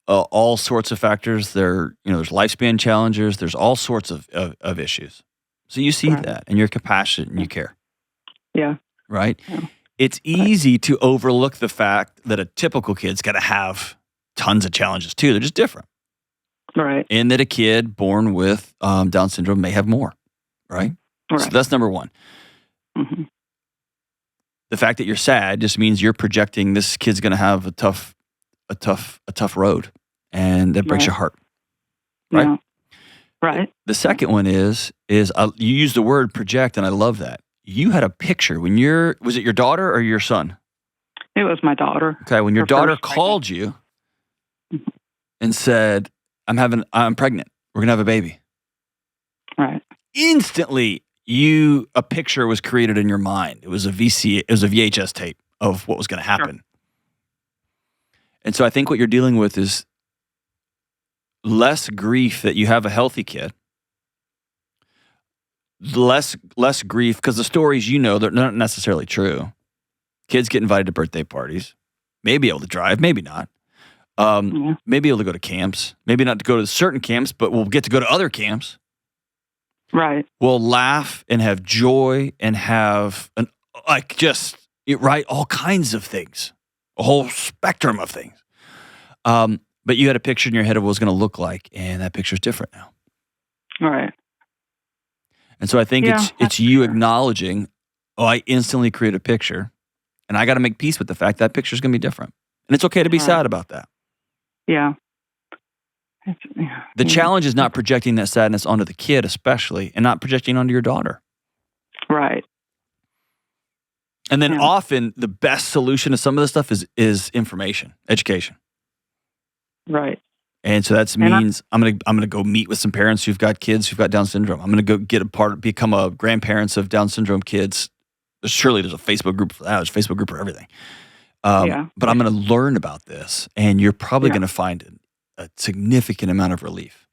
all sorts of factors, there's lifespan challenges. There's all sorts of issues. So you see that, and you're compassionate and you care. Yeah. Right? Yeah. It's easy to overlook the fact that a typical kid's got to have tons of challenges too. They're just different. Right. And that a kid born with Down syndrome may have more. Right? Right. So that's number one. Mm-hmm. The fact that you're sad just means you're projecting this kid's going to have a tough road, and that breaks your heart, right? Yeah. Right. The second one is you use the word project, and I love that. You had a picture was it your daughter or your son? It was my daughter. Okay, when your daughter called you and said, "I'm pregnant. We're gonna have a baby." Right. Instantly, a picture was created in your mind. It was a VHS tape of what was going to happen. Sure. And so I think what you're dealing with is less grief that you have a healthy kid, less grief because the stories they're not necessarily true. Kids get invited to birthday parties, may be able to drive, maybe not. May be able to go to camps, maybe not to go to certain camps, but we'll get to go to other camps. Right. We'll laugh and have joy and have all kinds of things, a whole spectrum of things. But you had a picture in your head of what it was going to look like, and that picture's different now. Right. And so I think it's you acknowledging, I instantly create a picture, and I got to make peace with the fact that picture's going to be different. And it's okay to be sad about that. Yeah. The challenge is not projecting that sadness onto the kid, especially, and not projecting onto your daughter. Right. And then often the best solution to some of this stuff is information, education. Right. And so that means I'm gonna go meet with some parents who've got kids who've got Down syndrome. I'm gonna go become a grandparents of Down syndrome kids. Surely there's a Facebook group for that. There's a Facebook group for everything. But I'm gonna learn about this, and you're probably gonna find a significant amount of relief.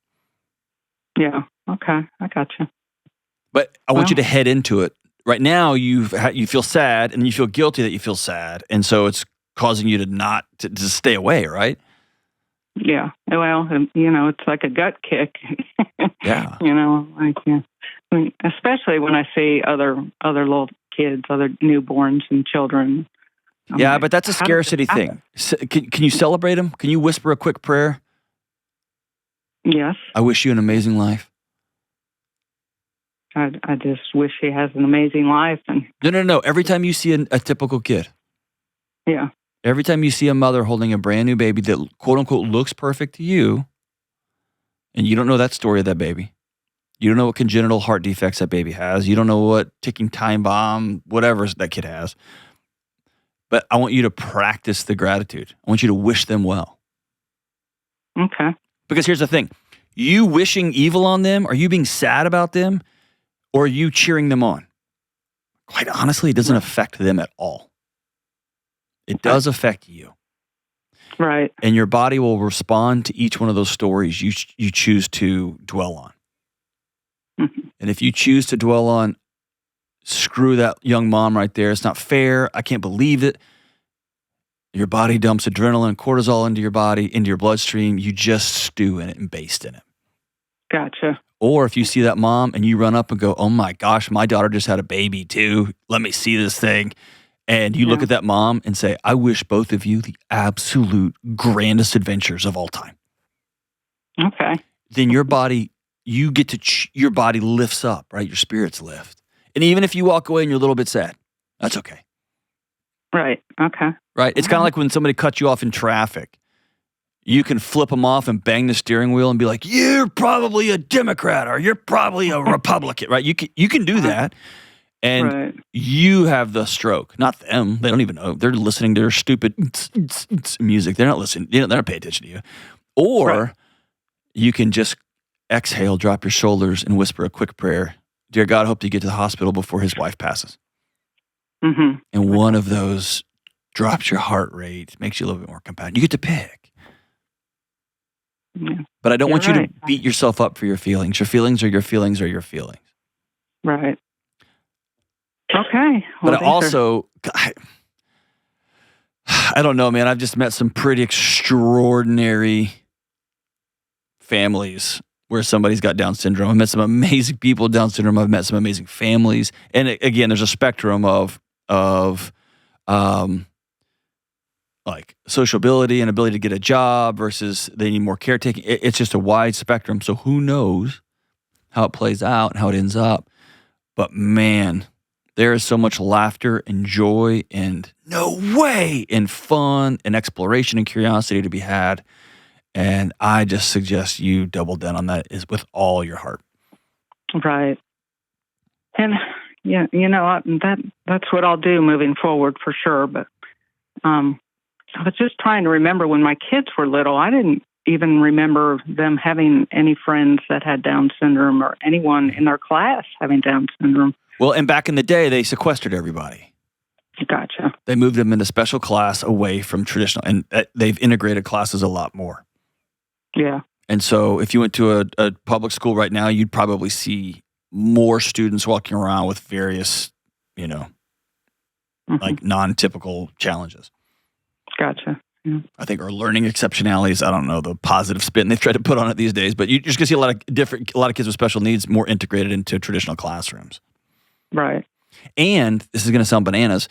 Yeah. Okay. I got you. But I want you to head into it. Right now, you feel sad, and you feel guilty that you feel sad, and so it's causing you to stay away, right? Yeah. Well, it's like a gut kick. Yeah. Especially when I see other little kids, other newborns and children. But that's a scarcity thing. Can you celebrate them? Can you whisper a quick prayer? Yes. I wish you an amazing life. I just wish he has an amazing life. And No. Every time you see a typical kid. Yeah. Every time you see a mother holding a brand new baby that quote unquote looks perfect to you, and you don't know that story of that baby. You don't know what congenital heart defects that baby has. You don't know what ticking time bomb, whatever that kid has. But I want you to practice the gratitude. I want you to wish them well. Okay. Because here's the thing. You wishing evil on them, are you being sad about them, or are you cheering them on? Quite honestly, it doesn't affect them at all. It does affect you. Right. And your body will respond to each one of those stories you choose to dwell on. Mm-hmm. And if you choose to dwell on, screw that young mom right there, it's not fair, I can't believe it. Your body dumps adrenaline, cortisol into your body, into your bloodstream. You just stew in it and baste in it. Gotcha. Or if you see that mom and you run up and go, oh my gosh, my daughter just had a baby too. Let me see this thing. And you look at that mom and say, I wish both of you the absolute grandest adventures of all time. Okay. Then your body, your body lifts up, right? Your spirits lift. And even if you walk away and you're a little bit sad, that's okay. Right. Okay. Right? It's kind of like when somebody cuts you off in traffic. you can flip them off and bang the steering wheel and be like, you're probably a Democrat or you're probably a Republican, right? You can do that. And you have the stroke, not them. They don't even know. They're listening to their stupid music. They're not listening. They're not paying attention to you. Or you can just exhale, drop your shoulders, and whisper a quick prayer. Dear God, I hope you get to the hospital before his wife passes. Mm-hmm. And one of those drops your heart rate, makes you a little bit more compassionate. You get to pick. Yeah. But I don't want you to beat yourself up for your feelings. Your feelings are your feelings are your feelings. Right. Okay. Well, but also, I don't know, man. I've just met some pretty extraordinary families where somebody's got Down syndrome. I've met some amazing people with Down syndrome. I've met some amazing families. And again, there's a spectrum of like sociability and ability to get a job versus they need more caretaking. It's just a wide spectrum. So who knows how it plays out and how it ends up. But man, there is so much laughter and joy and no way and fun and exploration and curiosity to be had. And I just suggest you double down on that is with all your heart. Right. And yeah, that's what I'll do moving forward for sure. But I was just trying to remember when my kids were little, I didn't even remember them having any friends that had Down syndrome or anyone in their class having Down syndrome. Well, and back in the day, they sequestered everybody. Gotcha. They moved them into special class away from traditional, and they've integrated classes a lot more. Yeah. And so if you went to a public school right now, you'd probably see more students walking around with various, like non-typical challenges. Gotcha. Yeah. I think, or learning exceptionalities. I don't know the positive spin they've tried to put on it these days, but you're just gonna see a lot of kids with special needs more integrated into traditional classrooms. Right. And this is gonna sound bananas,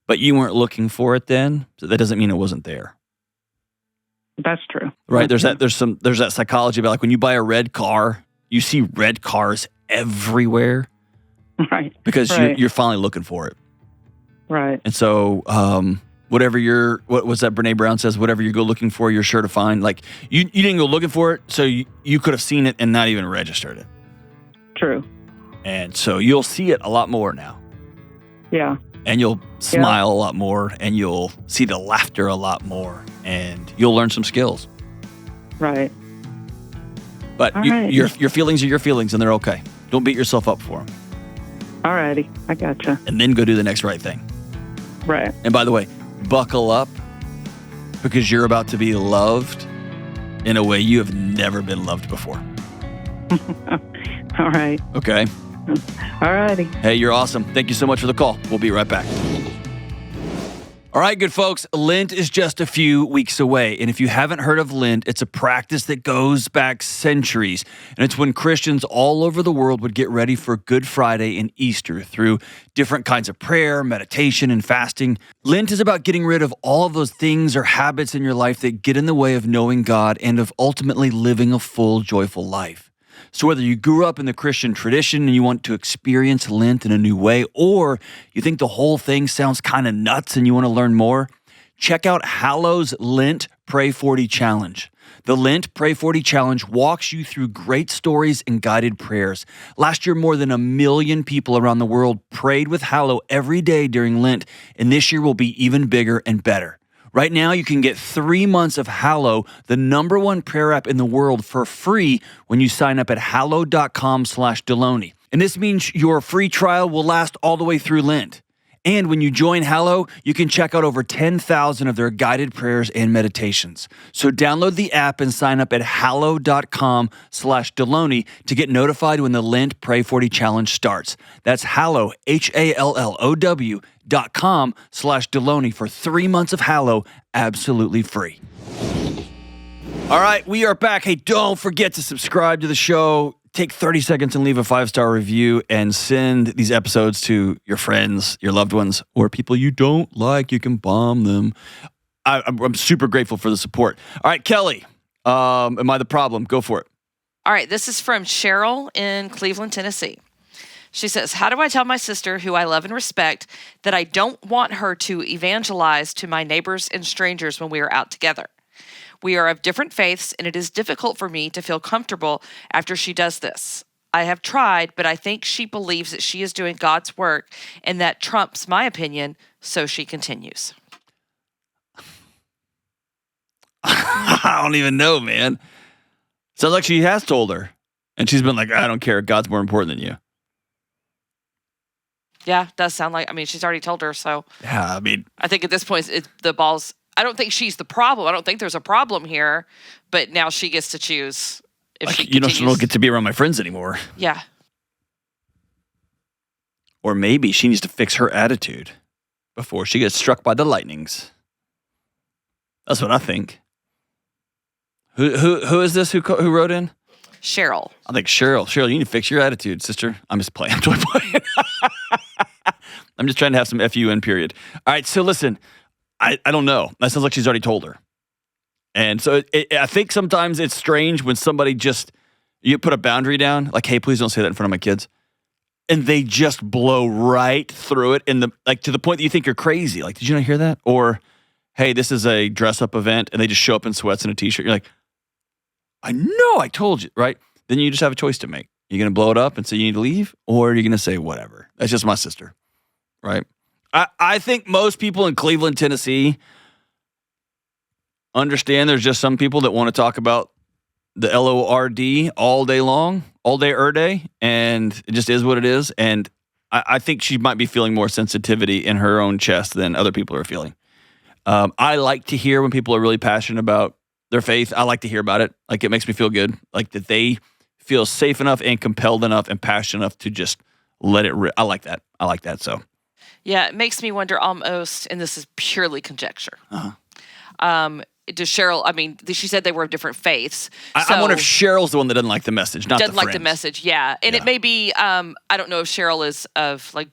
but you weren't looking for it then, so that doesn't mean it wasn't there. That's true. Right. There's that psychology about like when you buy a red car, you see red cars everywhere. Right. Because you're finally looking for it. Right. And so whatever what was that Brene Brown says, whatever you go looking for, you're sure to find. Like you didn't go looking for it, so you could have seen it and not even registered it. True. And so you'll see it a lot more now. Yeah. And you'll smile a lot more, and you'll see the laughter a lot more, and you'll learn some skills. Right. But your feelings are your feelings, and they're okay. Don't beat yourself up for them. All righty. I gotcha. And then go do the next right thing. Right. And by the way, buckle up, because you're about to be loved in a way you have never been loved before. All right. Okay. All righty. Hey, you're awesome. Thank you so much for the call. We'll be right back. All right, good folks. Lent is just a few weeks away. And if you haven't heard of Lent, it's a practice that goes back centuries. And it's when Christians all over the world would get ready for Good Friday and Easter through different kinds of prayer, meditation, and fasting. Lent is about getting rid of all of those things or habits in your life that get in the way of knowing God and of ultimately living a full, joyful life. So whether you grew up in the Christian tradition and you want to experience Lent in a new way, or you think the whole thing sounds kind of nuts and you want to learn more, check out Hallow's Lent Pray 40 Challenge. The Lent Pray 40 Challenge walks you through great stories and guided prayers. Last year, more than 1 million people around the world prayed with Hallow every day during Lent, and this year will be even bigger and better. Right now, you can get 3 months of Hallow, the #1 prayer app in the world, for free when you sign up at hallow.com/Delony. And this means your free trial will last all the way through Lent. And when you join Hallow, you can check out over 10,000 of their guided prayers and meditations. So download the app and sign up at hallow.com/Delony to get notified when the Lent Pray 40 Challenge starts. That's Hallow, HALLOW.com/Delony for 3 months of Hallow, absolutely free. All right, we are back. Hey, don't forget to subscribe to the show. Take 30 seconds and leave a 5-star review and send these episodes to your friends, your loved ones, or people you don't like. You can bomb them. I'm super grateful for the support. All right, Kelly, am I the problem? Go for it. All right, this is from Cheryl in Cleveland, Tennessee. She says, how do I tell my sister, who I love and respect, that I don't want her to evangelize to my neighbors and strangers when we are out together? We are of different faiths, and it is difficult for me to feel comfortable after she does this. I have tried, but I think she believes that she is doing God's work, and that trumps my opinion, so she continues. I don't even know, man. Sounds like she has told her. And she's been like, I don't care. God's more important than you. Yeah, does sound like, I mean, she's already told her, so. Yeah, I mean. I think at this point, the ball's, I don't think she's the problem. I don't think there's a problem here, but now she gets to choose if like, she you continues. don't get to be around my friends anymore. Yeah. Or maybe she needs to fix her attitude before she gets struck by the lightnings. That's what I think. Who is this who wrote in? Cheryl. I think Cheryl. Cheryl, you need to fix your attitude, sister. I'm just playing. I'm totally playing. I'm just trying to have some FUN period. All right, so listen, I don't know. That sounds like she's already told her. And so I think sometimes it's strange when somebody just, you put a boundary down, like, hey, please don't say that in front of my kids. And they just blow right through it to the point that you think you're crazy. Like, did you not hear that? Or, hey, this is a dress-up event, and they just show up in sweats and a T-shirt. You're like, I know I told you, right? Then you just have a choice to make. You're going to blow it up and say you need to leave, or are you going to say whatever? That's just my sister, right? I think most people in Cleveland, Tennessee understand there's just some people that want to talk about the LORD all day long, all day, day, and it just is what it is. And I think she might be feeling more sensitivity in her own chest than other people are feeling. I like to hear when people are really passionate about their faith. I like to hear about it. Like, it makes me feel good. Like, that they feel safe enough and compelled enough and passionate enough to just let it rip. I like that. So. Yeah, it makes me wonder almost, and this is purely conjecture. Does Cheryl, I mean, she said they were of different faiths. I wonder if Cheryl's the one that doesn't like the message, not doesn't the like friends. the message, yeah. And it may be, I don't know if Cheryl is of, like,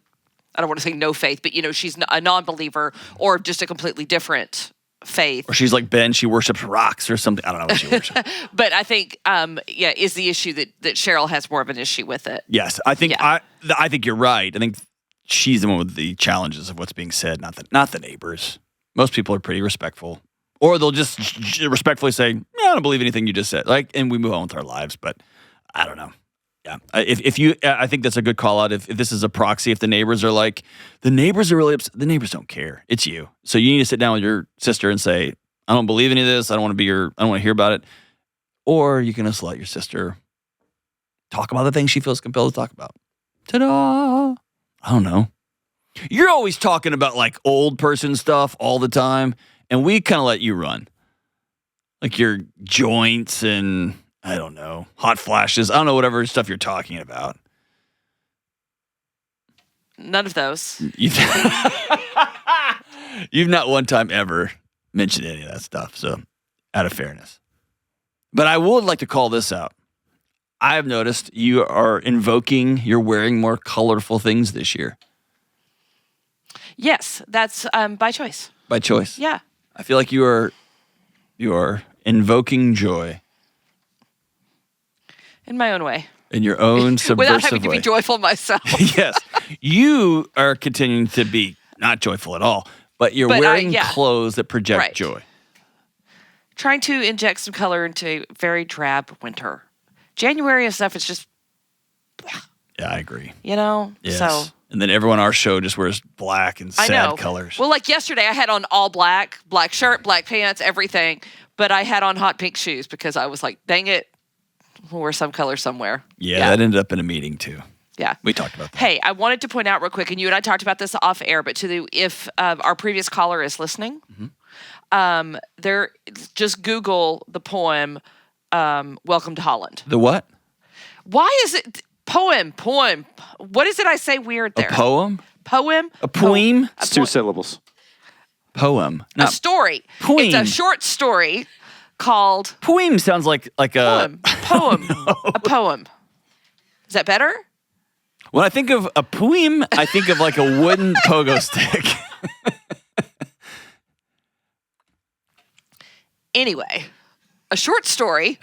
I don't want to say no faith, but, she's a non-believer or just a completely different faith. Or she's like Ben, she worships rocks or something. I don't know what she worships. But I think, is the issue that Cheryl has more of an issue with it. Yes, I think I think you're right. I think she's the one with the challenges of what's being said, not the neighbors. Most people are pretty respectful. Or they'll just respectfully say, I don't believe anything you just said. Like, and we move on with our lives, but I don't know. Yeah. I think that's a good call out. If this is a proxy, if the neighbors are like, the neighbors are really upset, the neighbors don't care. It's you. So you need to sit down with your sister and say, I don't believe any of this. I don't want to hear about it. Or you can just let your sister talk about the things she feels compelled to talk about. Ta-da! I don't know. You're always talking about like old person stuff all the time. And we kind of let you run. Like your joints and, I don't know, hot flashes. I don't know, whatever stuff you're talking about. None of those. You've not one time ever mentioned any of that stuff. So, out of fairness. But I would like to call this out. I have noticed you're wearing more colorful things this year. Yes, that's by choice. By choice? Yeah. I feel like you are invoking joy. In my own way. In your own subversive way. Without having to be joyful myself. Yes. You are continuing to be not joyful at all, but you're wearing clothes that project joy. Trying to inject some color into a very drab winter. January and stuff, it's just... Yeah, I agree. Yes. So... And then everyone on our show just wears black and sad colors. Well, like yesterday, I had on all black shirt, black pants, everything. But I had on hot pink shoes because I was like, dang it, we'll wear some color somewhere. Yeah, that ended up in a meeting too. Yeah. We talked about that. Hey, I wanted to point out real quick, and you and I talked about this off air, but if our previous caller is listening, just Google the poem, Welcome to Holland. The what? Why is it... Poem. What is it I say weird there? A poem? Poem? A poem? It's 2 syllables. Poem. A story. Poem. It's a short story called... Poem sounds like a... Poem. No. A poem. Is that better? When I think of a poem, I think of like a wooden pogo stick. Anyway, a short story...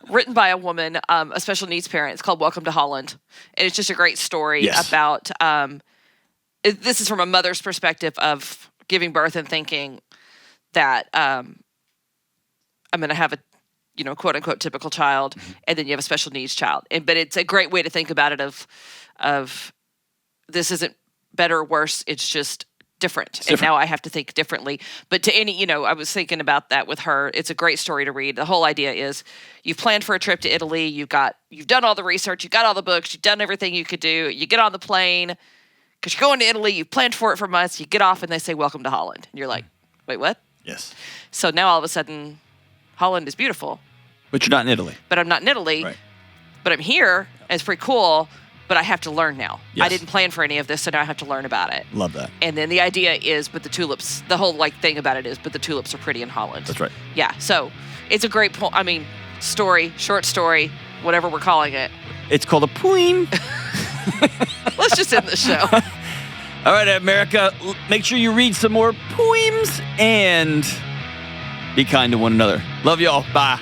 written by a woman, a special needs parent. It's called Welcome to Holland. And it's just a great story about, this is from a mother's perspective of giving birth and thinking that, I'm going to have a, quote unquote typical child, and then you have a special needs child. But it's a great way to think about it of this isn't better or worse. It's just different. And now I have to think differently. But to any, I was thinking about that with her. It's a great story to read. The whole idea is you've planned for a trip to Italy. You've done all the research. You've got all the books. You've done everything you could do. You get on the plane because you're going to Italy. You've planned for it for months. You get off and they say, welcome to Holland. And you're like, wait, what? Yes. So now all of a sudden, Holland is beautiful. But you're not in Italy. But I'm not in Italy. Right. But I'm here. And it's pretty cool. But I have to learn now. Yes. I didn't plan for any of this, so now I have to learn about it. Love that. And then the idea is, but the tulips, the whole thing about it is, but the tulips are pretty in Holland. That's right. Yeah. So it's a great point. I mean, short story, whatever we're calling it. It's called a poem. Let's just end the show. All right, America, make sure you read some more poems and be kind to one another. Love y'all. Bye.